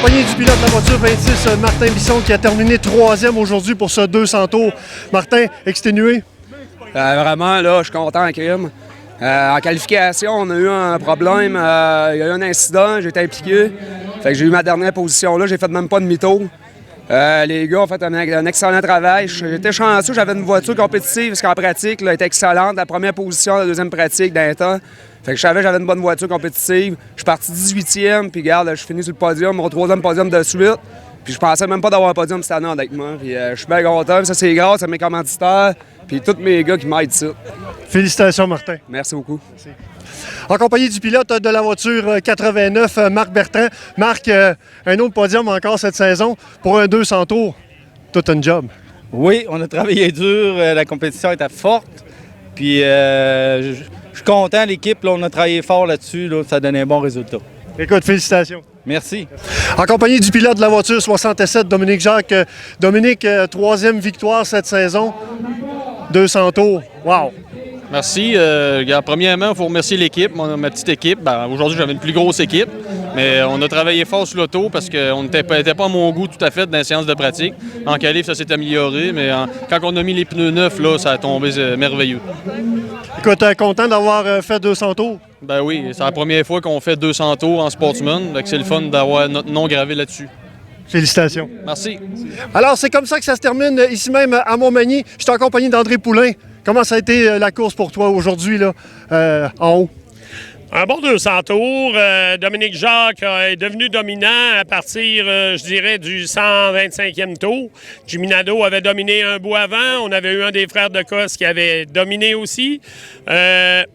compagnie du pilote de la voiture 26, Martin Bisson, qui a terminé 3e aujourd'hui pour ce 200 tours. Martin, exténué? Vraiment, là, je suis content en crime. En qualification, on a eu un problème. Il y a eu un incident, j'ai été impliqué. Fait que j'ai eu ma dernière position là, j'ai fait même pas de demi-tour. Les gars ont fait un excellent travail. J'étais chanceux, j'avais une voiture compétitive parce qu'en pratique, elle était excellente. La première position, la deuxième pratique d'un temps. Fait que je savais que j'avais une bonne voiture compétitive. Je suis parti 18e, puis regarde, je finis sur le podium, mon 3e podium de suite. Puis je pensais même pas d'avoir un podium cette année, honnêtement. Puis je suis bien content. Ça, c'est grâce à mes commanditaires, puis tous mes gars qui m'aident ici. Félicitations, Martin. Merci beaucoup. Merci. En compagnie du pilote de la voiture 89, Marc Bertrand. Marc, un autre podium encore cette saison pour un 200 tours. Tout un job. Oui, on a travaillé dur. La compétition était forte. Puis je suis content, l'équipe, là, on a travaillé fort là-dessus. Là, ça a donné un bon résultat. Écoute, félicitations. Merci. En compagnie du pilote de la voiture 67, Dominique Jacques. Dominique, 3e victoire cette saison. 200 tours. Wow! Merci. Premièrement, il faut remercier l'équipe, ma petite équipe. Aujourd'hui, j'avais une plus grosse équipe, mais on a travaillé fort sur l'auto parce qu'on n'était pas à mon goût tout à fait dans les séances de pratique. En qualif, ça s'est amélioré, mais quand on a mis les pneus neufs, là, ça a tombé merveilleux. Écoute, content d'avoir fait 200 tours? Ben oui, c'est la première fois qu'on fait 200 tours en sportsman, donc c'est le fun d'avoir notre nom gravé là-dessus. Félicitations. Merci. Alors, c'est comme ça que ça se termine ici même à Montmagny. Je suis en compagnie d'André Poulain. Comment ça a été la course pour toi aujourd'hui, là, en haut? Un bon 200 tours. Dominique Jacques est devenu dominant à partir, je dirais, du 125e tour. Jimmy Nadeau avait dominé un bout avant. On avait eu un des frères de Cosse qui avait dominé aussi. La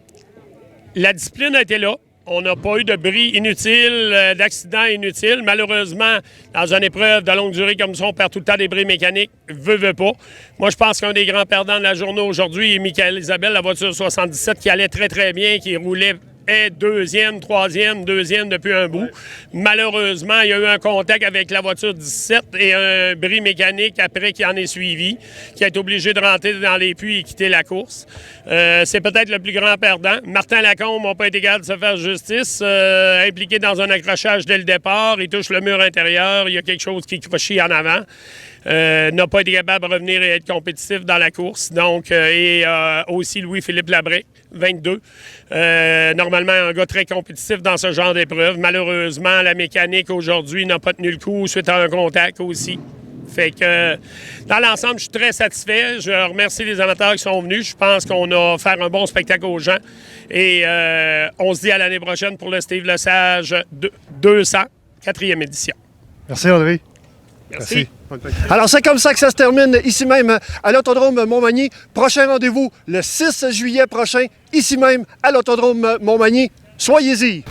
discipline a été là. On n'a pas eu de bris inutile, d'accidents inutiles. Malheureusement, dans une épreuve de longue durée comme ça, on perd tout le temps des bris mécaniques. Veut pas. Moi, je pense qu'un des grands perdants de la journée aujourd'hui est Michael Isabelle, la voiture 77, qui allait très, très bien, qui roulait deuxième, troisième, deuxième depuis un bout. Malheureusement, il y a eu un contact avec la voiture 17 et un bris mécanique après qui en est suivi, qui a été obligé de rentrer dans les puits et quitter la course. C'est peut-être le plus grand perdant. Martin Lacombe n'a pas été capable de se faire justice, impliqué dans un accrochage dès le départ. Il touche le mur intérieur, il y a quelque chose qui crochit en avant. N'a pas été capable de revenir et être compétitif dans la course. Donc, aussi Louis-Philippe Labrec, 22. Normalement, un gars très compétitif dans ce genre d'épreuve. Malheureusement, la mécanique aujourd'hui n'a pas tenu le coup suite à un contact aussi. Fait que, dans l'ensemble, je suis très satisfait. Je remercie les amateurs qui sont venus. Je pense qu'on a fait un bon spectacle aux gens. Et on se dit à l'année prochaine pour le Steve Lesage 200, 4e édition. Merci, André. Merci. Alors, c'est comme ça que ça se termine ici même à l'Autodrome Montmagny. Prochain rendez-vous le 6 juillet prochain, ici même à l'Autodrome Montmagny. Soyez-y!